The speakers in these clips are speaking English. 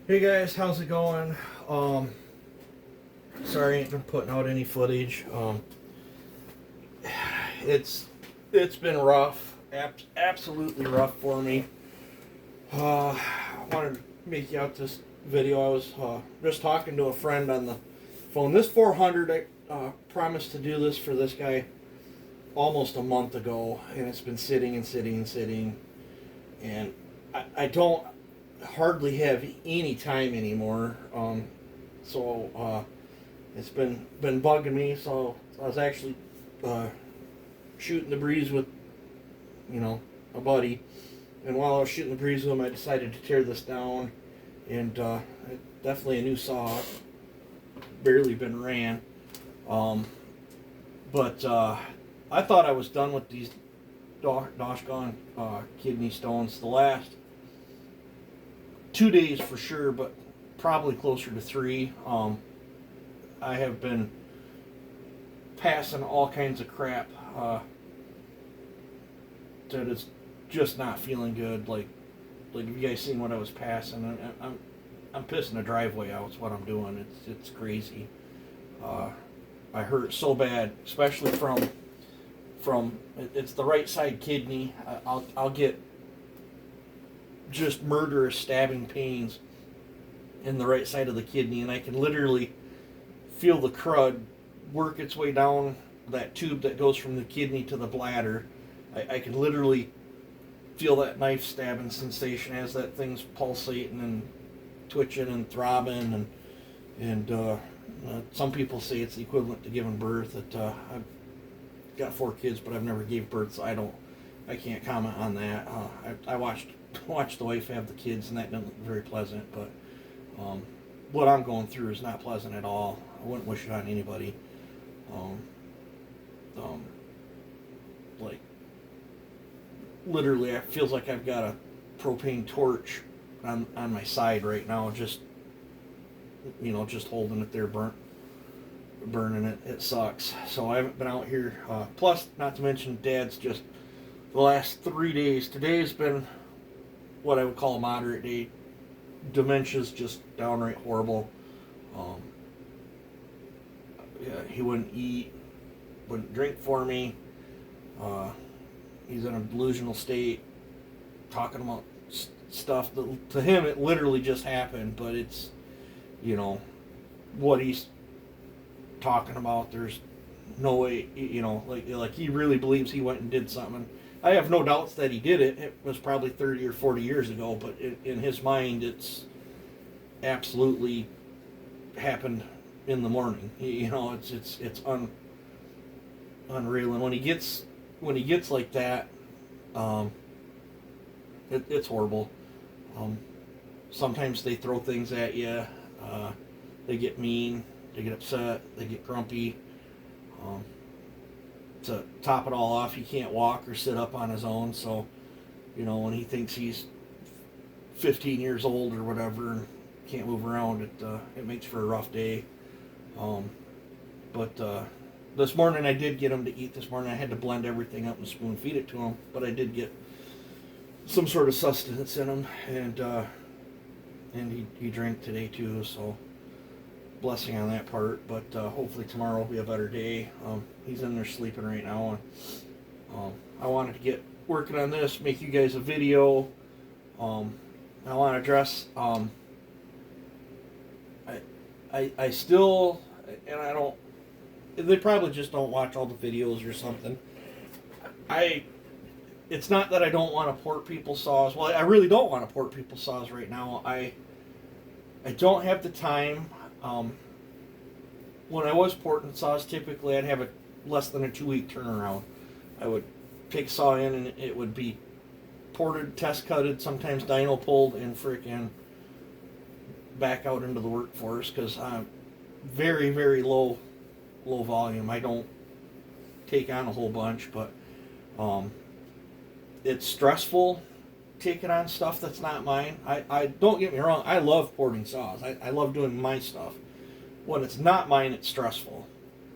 Hey guys, how's it going? Sorry I ain't been putting out any footage. It's it's been rough, absolutely rough for me. I wanted to make you out this video. I was just talking to a friend on the phone. This 400, I promised to do this for this guy almost a month ago, and it's been sitting and sitting and sitting, and I don't hardly have any time anymore. So it's been bugging me. So I was actually uh, shooting the breeze with a buddy, and while I was shooting the breeze with him, I decided to tear this down, and definitely a new saw. Barely been ran, but I thought I was done with these doggone kidney stones. The last 2 days for sure, but probably closer to three. I have been passing all kinds of crap that is just not feeling good. Like if you guys seen what I was passing, I'm pissing the driveway out. It's what I'm doing. It's crazy. I hurt so bad, especially from it's the right side kidney. I'll get just murderous stabbing pains in the right side of the kidney, and I can literally feel the crud work its way down that tube that goes from the kidney to the bladder. I can literally feel that knife stabbing sensation as that thing's pulsating and twitching and throbbing, and some people say it's the equivalent to giving birth. I've got 4 kids, but I've never gave birth, so I can't comment on that. I watched the wife have the kids, and that didn't look very pleasant. But what I'm going through is not pleasant at all. I wouldn't wish it on anybody. Um, like literally, it feels like I've got a propane torch on my side right now, just just holding it there, burning it. It sucks. So I haven't been out here. Plus, not to mention, Dad's just the last 3 days. Today's been what I would call a moderate day. Dementia's just downright horrible. Yeah, he wouldn't eat, wouldn't drink for me. He's in a delusional state, talking about stuff that to him it literally just happened, but it's what he's talking about. There's no way, like he really believes he went and did something. I have no doubts that he did it. It was probably 30 or 40 years ago, but in his mind, it's absolutely happened in the morning. It's unreal. And when he gets like that, it's horrible. Sometimes they throw things at you. They get mean. They get upset. They get grumpy. To top it all off, he can't walk or sit up on his own. So, when he thinks he's 15 years old or whatever and can't move around, it makes for a rough day. But this morning I did get him to eat. This morning I had to blend everything up and spoon feed it to him, but I did get some sort of sustenance in him, and he drank today too. So blessing on that part, but hopefully tomorrow will be a better day. He's in there sleeping right now, and I wanted to get working on this, make you guys a video. I want to address. I still, and I don't. They probably just don't watch all the videos or something. It's not that I don't want to port people's saws. Well, I really don't want to port people's saws right now. I don't have the time. When I was porting saws, typically I'd have a less than a 2-week turnaround. I would take a saw in and it would be ported, test cutted, sometimes dyno pulled, and freaking back out into the workforce because I'm very, very low volume. I don't take on a whole bunch, but it's stressful taking on stuff that's not mine. I don't get me wrong, I love porting saws. I love doing my stuff. When it's not mine, it's stressful.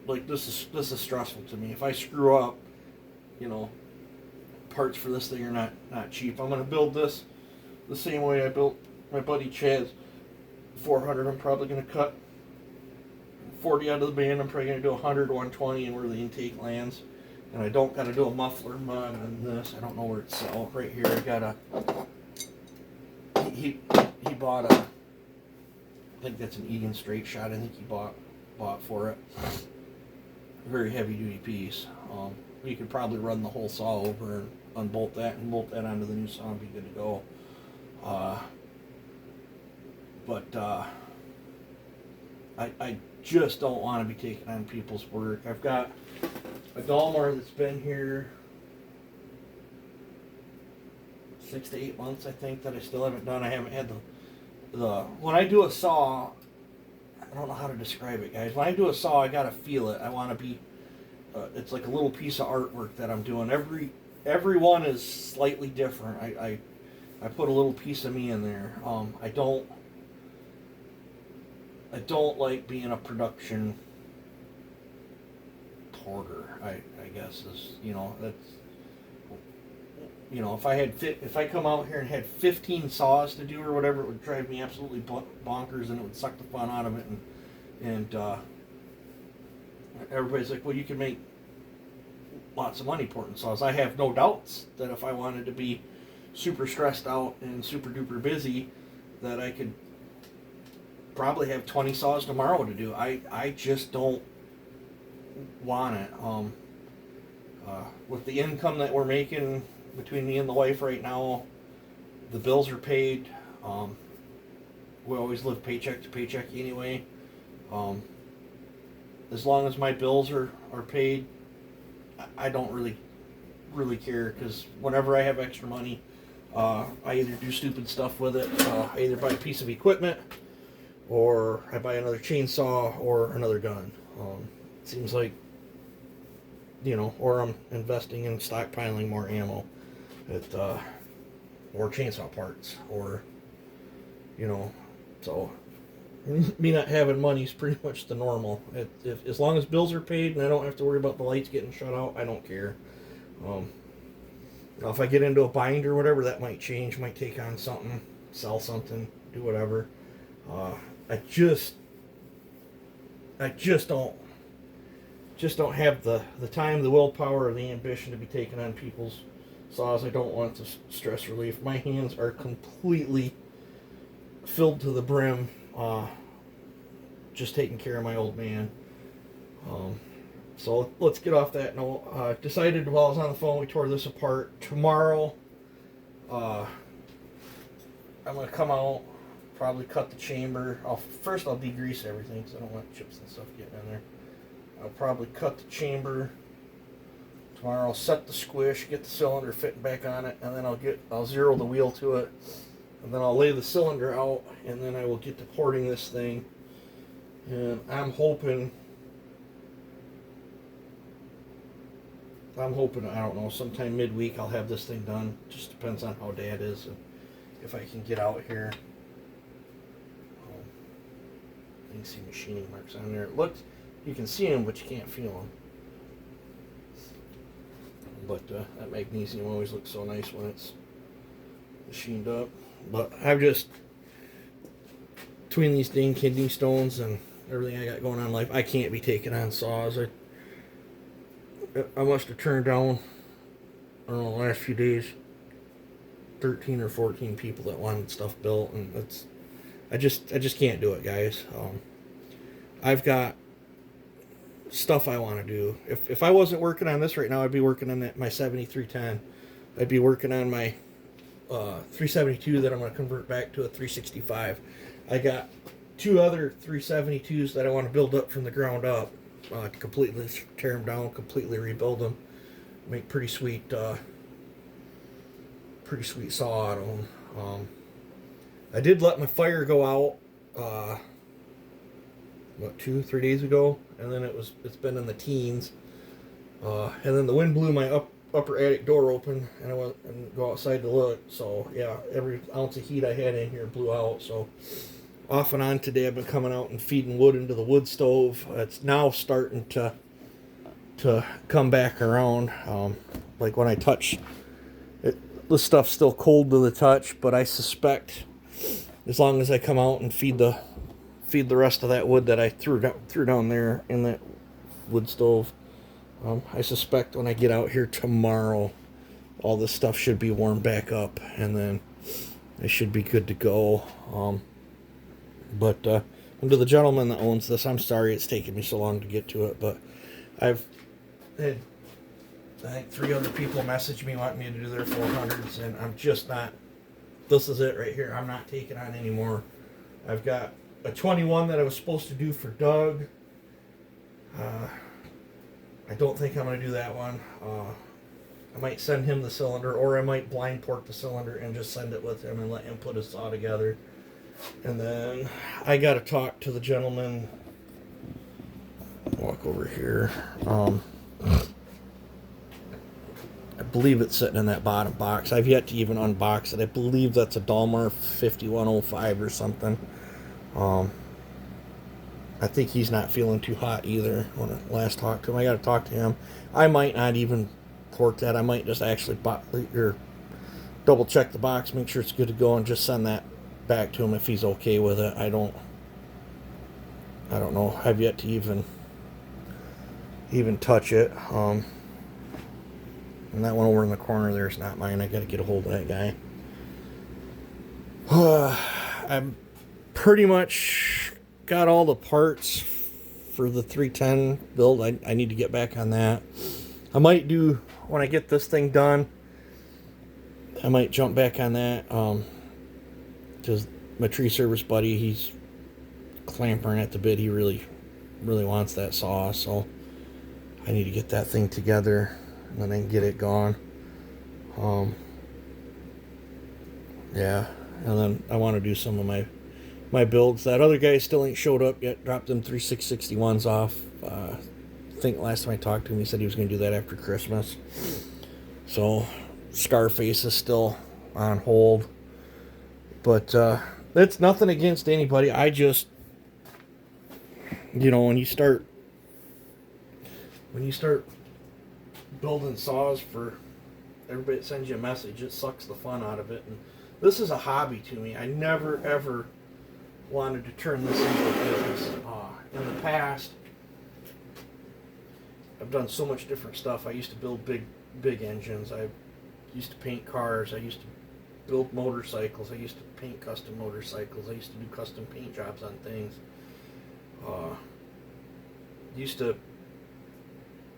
Like this is stressful to me. If I screw up, parts for this thing are not cheap. I'm gonna build this the same way I built my buddy Chad's 400. I'm probably going to cut 40 out of the band. I'm probably going to do 100, 120, and where the intake lands. And I don't got to do a muffler mod on this. I don't know where it's all right here. I got a. He bought a. I think that's an Egan straight shot. I think he bought for it. Very heavy duty piece. You could probably run the whole saw over and unbolt that and bolt that onto the new saw and be good to go. I just don't want to be taking on people's work. I've got a Dalmar that's been here 6 to 8 months, I think, that I still haven't done. I haven't had the when I do a saw, I don't know how to describe it, guys. When I do a saw, I gotta feel it. I want to be. It's like a little piece of artwork that I'm doing. Every one is slightly different. I put a little piece of me in there. I don't like being a production porter. I guess is that's if I come out here and had 15 saws to do or whatever, it would drive me absolutely bonkers, and it would suck the fun out of it. And everybody's like, well, you can make lots of money porting saws. I have no doubts that if I wanted to be super stressed out and super duper busy, that I could probably have 20 saws tomorrow to do. I just don't want it. With the income that we're making between me and the wife right now, the bills are paid. We always live paycheck to paycheck anyway. As long as my bills are paid, I don't really care, because whenever I have extra money, I either do stupid stuff with it. I either buy a piece of equipment, or I buy another chainsaw or another gun. It seems like, or I'm investing in stockpiling more ammo, or chainsaw parts, or, so me not having money is pretty much the normal. As long as bills are paid and I don't have to worry about the lights getting shut out, I don't care. Now if I get into a bind or whatever, that might change. Might take on something, sell something, do whatever. I just don't have the time, the willpower, or the ambition to be taking on people's saws. I don't want the stress relief. My hands are completely filled to the brim, just taking care of my old man. So let's get off that note. Decided while I was on the phone, we tore this apart. Tomorrow, I'm going to come out, probably cut the chamber. First I'll degrease everything, because I don't want chips and stuff getting in there. I'll probably cut the chamber. Tomorrow I'll set the squish, get the cylinder fitting back on it, and then I'll zero the wheel to it. And then I'll lay the cylinder out, and then I will get to porting this thing. And I'm hoping, I don't know, sometime midweek I'll have this thing done. Just depends on how Dad is and if I can get out here. You can see machining marks on there. You can see them, but you can't feel them. But that magnesium always looks so nice when it's machined up. But I've just, between these dang kidney stones and everything I got going on in life, I can't be taking on saws. I must have turned down, I don't know, the last few days, 13 or 14 people that wanted stuff built, and I just can't do it, guys. I've got stuff I want to do. If I wasn't working on this right now, I'd be working on my 7310. I'd be working on my 372 that I'm going to convert back to a 365. I got 2 other 372s that I want to build up from the ground up. Completely tear them down, completely rebuild them, make pretty sweet saw out of them. I did let my fire go out 2-3 days ago, and then it's been in the teens, and then the wind blew my upper attic door open, and I went and go outside to look. So yeah, every ounce of heat I had in here blew out. So off and on today, I've been coming out and feeding wood into the wood stove. It's now starting to come back around. Like when I touch it, the stuff's still cold to the touch, but I suspect as long as I come out and feed the rest of that wood that I threw down there in that wood stove. I suspect when I get out here tomorrow, all this stuff should be warmed back up, and then I should be good to go. But and to the gentleman that owns this, I'm sorry it's taken me so long to get to it, but I've had, I think, 3 other people message me wanting me to do their 400s, and I'm just not. This is it right here. I'm not taking on anymore. I've got a 21 that I was supposed to do for Doug. I don't think I'm going to do that one. I might send him the cylinder, or I might blind port the cylinder and just send it with him and let him put his saw together. And then I got to talk to the gentleman. Walk over here. I believe it's sitting in that bottom box. I've yet to even unbox it. I believe that's a Dalmar 5105 or something. I think he's not feeling too hot either when I last talked to him. I got to talk to him. I might not even port that. I might just actually double check the box, make sure it's good to go, and just send that back to him if he's okay with it. I don't know. I've yet to even touch it. And that one over in the corner there is not mine. I got to get a hold of that guy. I'm pretty much got all the parts for the 310 build. I need to get back on that. I might do, when I get this thing done, I might jump back on that. Because my tree service buddy, he's clampering at the bit. He really wants that saw, so I need to get that thing together and then I can get it gone. Yeah, and then I want to do some of my builds. That other guy still ain't showed up yet. Dropped them 3661s off. I think last time I talked to him, he said he was going to do that after Christmas. So Scarface is still on hold. But that's nothing against anybody. I just, when you start building saws for everybody that sends you a message, it sucks the fun out of it. And this is a hobby to me. I never ever wanted to turn this into a business. In the past, I've done so much different stuff. I used to build big engines. I used to paint cars. I used to build motorcycles. I used to paint custom motorcycles. I used to do custom paint jobs on things. Used to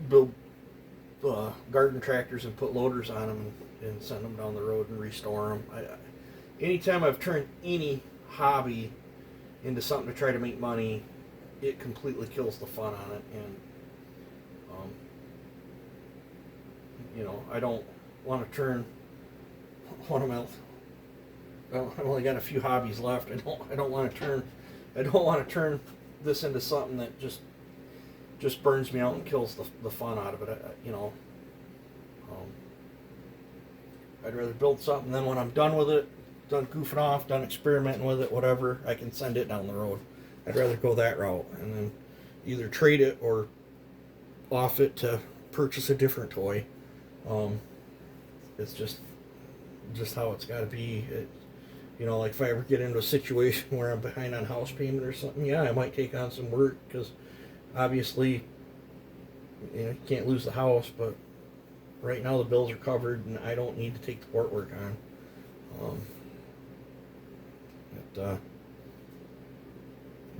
build garden tractors and put loaders on them and send them down the road and restore them. Anytime I've turned any hobby into something to try to make money, it completely kills the fun on it. And I don't want to turn one of my. I've only got a few hobbies left. I don't want to turn this into something that just burns me out and kills the fun out of it. I'd rather build something, then when I'm done with it, done goofing off, done experimenting with it, whatever, I can send it down the road. I'd rather go that route and then either trade it or off it to purchase a different toy. It's just how it's got to be. Like if I ever get into a situation where I'm behind on house payment or something, yeah, I might take on some work because obviously you can't lose the house, but right now the bills are covered and I don't need to take the port work on.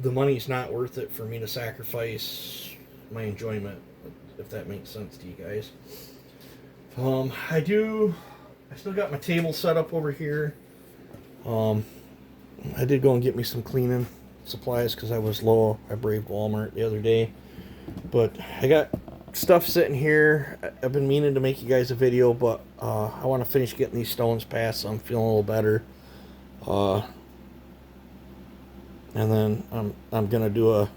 The money's not worth it for me to sacrifice my enjoyment, if that makes sense to you guys. I still got my table set up over here. I did go and get me some cleaning supplies because I was low. I braved Walmart the other day. But I got stuff sitting here. I've been meaning to make you guys a video, but I want to finish getting these stones passed so I'm feeling a little better. And then I'm going to do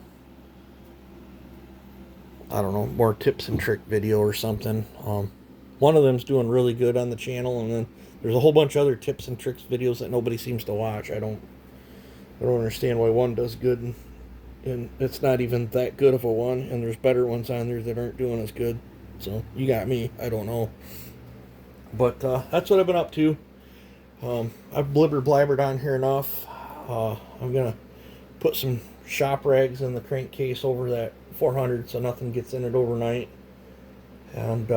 more tips and trick video or something. One of them's doing really good on the channel, and then there's a whole bunch of other tips and tricks videos that nobody seems to watch. I don't understand why one does good and it's not even that good of a one, and there's better ones on there that aren't doing as good. So you got me. I don't know. But that's what I've been up to. I've blibber blabbered on here enough. I'm gonna put some shop rags in the crankcase over that 400 so nothing gets in it overnight. And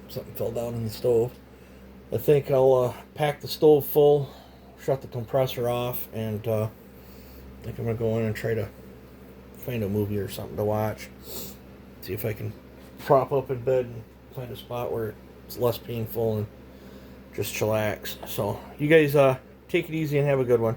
something fell down in the stove. I think I'll pack the stove full, shut the compressor off, and I think I'm gonna go in and try to find a movie or something to watch. See if I can prop up in bed and find a spot where it's less painful and just chillax. So you guys take it easy and have a good one.